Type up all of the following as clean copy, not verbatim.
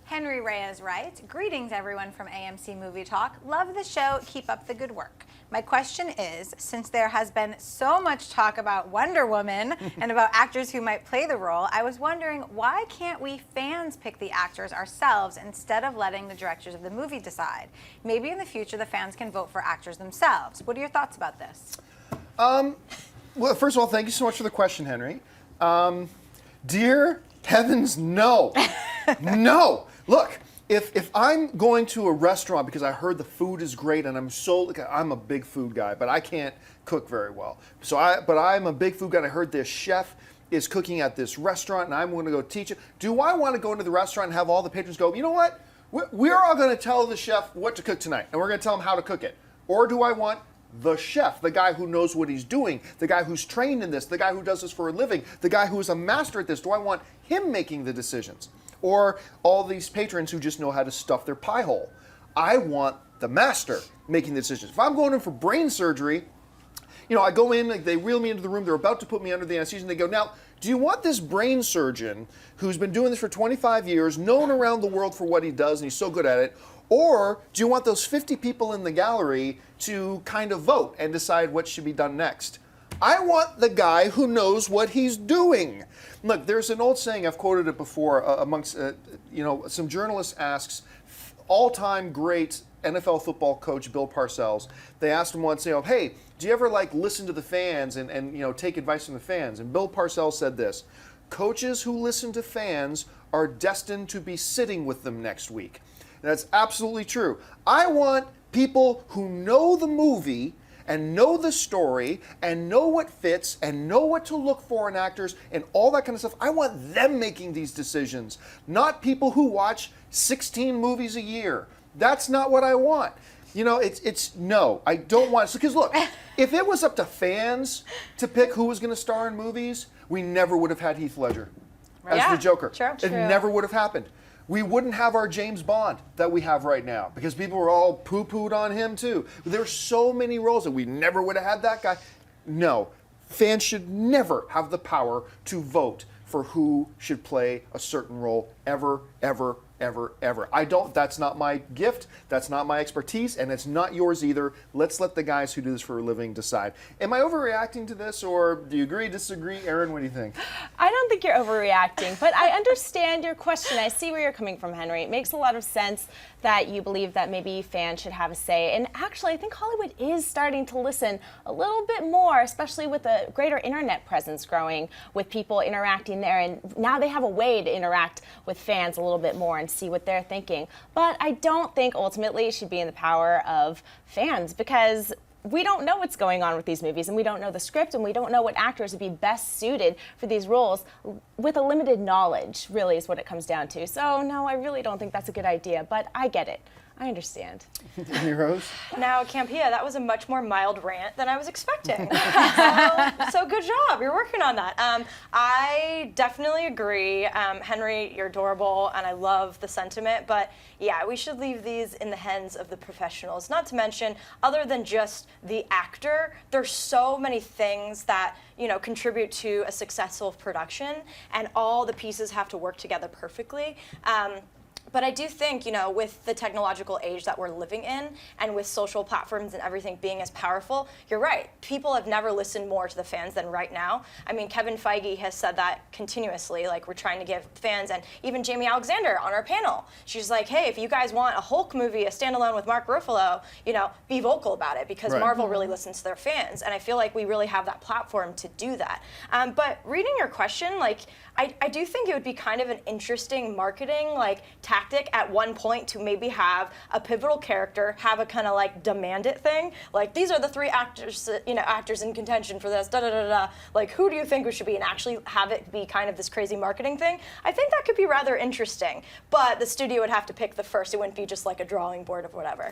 Henry Reyes writes, greetings everyone from AMC Movie Talk. Love the show, keep up the good work. My question is, since there has been so much talk about Wonder Woman and about actors who might play the role, I was wondering why can't we fans pick the actors ourselves instead of letting the directors of the movie decide? Maybe in the future the fans can vote for actors themselves. What are your thoughts about this? Well, first of all, thank you so much for the question, Henry. Dear heavens, no. No. Look, if I'm going to a restaurant because I heard the food is great and I'm a big food guy, but I can't cook very well. But I'm a big food guy and I heard this chef is cooking at this restaurant and I'm going to go teach it. Do I want to go into the restaurant and have all the patrons go, you know what? We're all going to tell the chef what to cook tonight and we're going to tell him how to cook it. Or do I want the chef, the guy who knows what he's doing, the guy who's trained in this, the guy who does this for a living, the guy who is a master at this? Do I want him making the decisions? Or all these patrons who just know how to stuff their pie hole? I want the master making the decisions. If I'm going in for brain surgery, I go in, like, they reel me into the room, they're about to put me under the anesthesia, and they go, now, do you want this brain surgeon who's been doing this for 25 years, known around the world for what he does, and he's so good at it, or do you want those 50 people in the gallery to kind of vote and decide what should be done next? I want the guy who knows what he's doing. Look, there's an old saying, I've quoted it before, amongst, some journalist asks all-time great NFL football coach Bill Parcells. They asked him once, hey, do you ever listen to the fans and take advice from the fans? And Bill Parcells said this, coaches who listen to fans are destined to be sitting with them next week. And that's absolutely true. I want people who know the movie and know the story and know what fits and know what to look for in actors and all that kind of stuff. I want them making these decisions, not people who watch 16 movies a year. That's not what I want. No, I don't want it. Because look, if it was up to fans to pick who was going to star in movies, we never would have had Heath Ledger as the Joker. True. It never would have happened. We wouldn't have our James Bond that we have right now because people were all poo-pooed on him too. There's so many roles that we never would have had that guy. No, fans should never have the power to vote for who should play a certain role ever, ever, ever, ever. That's not my gift, that's not my expertise, and it's not yours either. Let's let the guys who do this for a living decide. Am I overreacting to this, or do you agree, disagree? Aaron, what do you think? I don't think you're overreacting, but I understand your question. I see where you're coming from, Henry. It makes a lot of sense that you believe that maybe fans should have a say. And actually, I think Hollywood is starting to listen a little bit more, especially with a greater internet presence growing, with people interacting there. And now they have a way to interact with fans a little bit more and see what they're thinking. But I don't think ultimately it should be in the power of fans, because we don't know what's going on with these movies, and we don't know the script, and we don't know what actors would be best suited for these roles with a limited knowledge, really, is what it comes down to. So, no, I really don't think that's a good idea, but I get it. I understand. Rose? Now, Campia, that was a much more mild rant than I was expecting. so good job. You're working on that. I definitely agree. Henry, you're adorable, and I love the sentiment. But, yeah, we should leave these in the hands of the professionals. Not to mention, other than just the actor, there's so many things that, contribute to a successful production, and all the pieces have to work together perfectly. But I do think, with the technological age that we're living in and with social platforms and everything being as powerful, you're right. People have never listened more to the fans than right now. I mean, Kevin Feige has said that continuously, we're trying to give fans, and even Jamie Alexander on our panel. She's like, hey, if you guys want a Hulk movie, a standalone with Mark Ruffalo, be vocal about it, because Marvel really listens to their fans. And I feel like we really have that platform to do that. But reading your question, I do think it would be kind of an interesting marketing tactic at one point to maybe have a pivotal character have a kind of demand it thing. These are the three actors, actors in contention for this, da da da da. Who do you think we should be, and actually have it be kind of this crazy marketing thing? I think that could be rather interesting. But the studio would have to pick the first. It wouldn't be just a drawing board of whatever.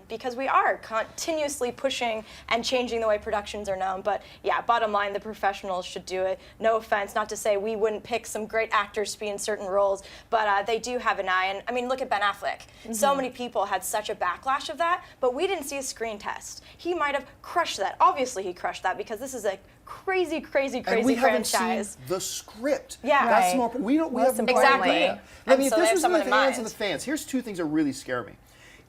Because we are continuously pushing and changing the way productions are known. But yeah, bottom line, the professionals should do it. No offense, not to say we wouldn't pick some great actors to be in certain roles, but they do have an eye. And I mean, look at Ben Affleck. So many people had such a backlash of that, but we didn't see a screen test. He might have crushed that. Obviously, he crushed that because this is a crazy and we haven't franchise. seen the script. Yeah. That's Right. more. We don't. We Most have no importantly. idea. I And mean, so if they this have was in someone the in hands of mind. the fans, here's two things that really scare me.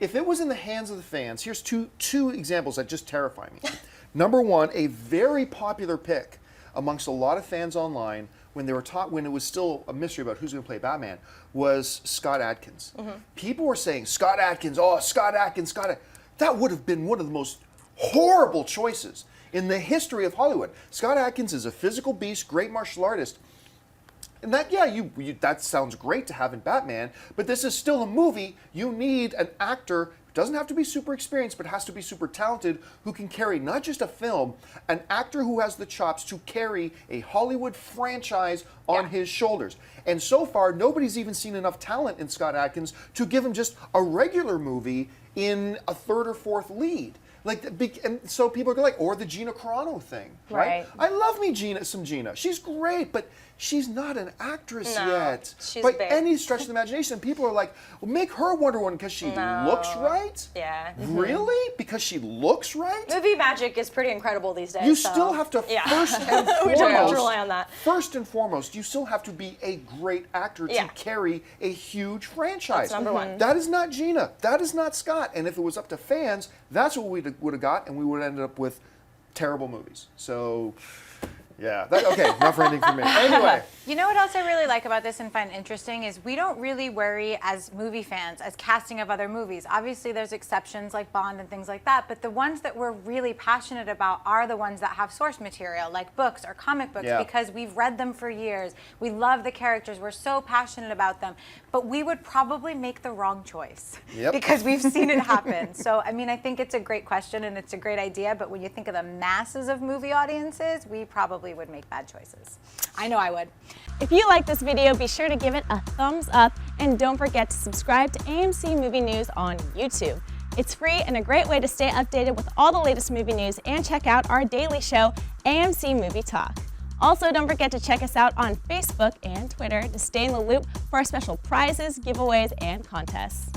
If it was in the hands of the fans, here's two examples that just terrify me. Number one, a very popular pick amongst a lot of fans online when they were when it was still a mystery about who's going to play Batman was Scott Adkins. People were saying Scott Adkins, that would have been one of the most horrible choices in the history of Hollywood. Scott Adkins is a physical beast, great martial artist. And that, that sounds great to have in Batman, but this is still a movie. You need an actor who doesn't have to be super experienced, but has to be super talented, who can carry not just a film, an actor who has the chops to carry a Hollywood franchise on his shoulders. And so far, nobody's even seen enough talent in Scott Adkins to give him just a regular movie in a third or fourth lead. And so people are like, or the Gina Carano thing, right? Right. I love me some Gina. She's great, but she's not an actress yet. She's by big. any stretch of the imagination. People are like, well, make her Wonder Woman because she looks right? Yeah. Really? Because she looks right? Movie magic is pretty incredible these days. You so, still have to yeah. first and We do have to foremost, rely on that. first and foremost, you still have to be a great actor to Yeah. carry a huge franchise. That's number one. That is not Gina. That is not Scott. And if it was up to fans, that's what we would have got, and we would have ended up with terrible movies. So, yeah. Okay, enough ranting for me. Anyway. You know what else I really like about this and find interesting is we don't really worry as movie fans as casting of other movies. Obviously there's exceptions like Bond and things like that, but the ones that we're really passionate about are the ones that have source material like books or comic books because we've read them for years. We love the characters. We're so passionate about them, but we would probably make the wrong choice because we've seen it happen. So, I mean, I think it's a great question and it's a great idea, but when you think of the masses of movie audiences, we probably would make bad choices. I know I would. If you like this video, be sure to give it a thumbs up and don't forget to subscribe to AMC Movie News on YouTube. It's free and a great way to stay updated with all the latest movie news and check out our daily show, AMC Movie Talk. Also, don't forget to check us out on Facebook and Twitter to stay in the loop for our special prizes, giveaways, and contests.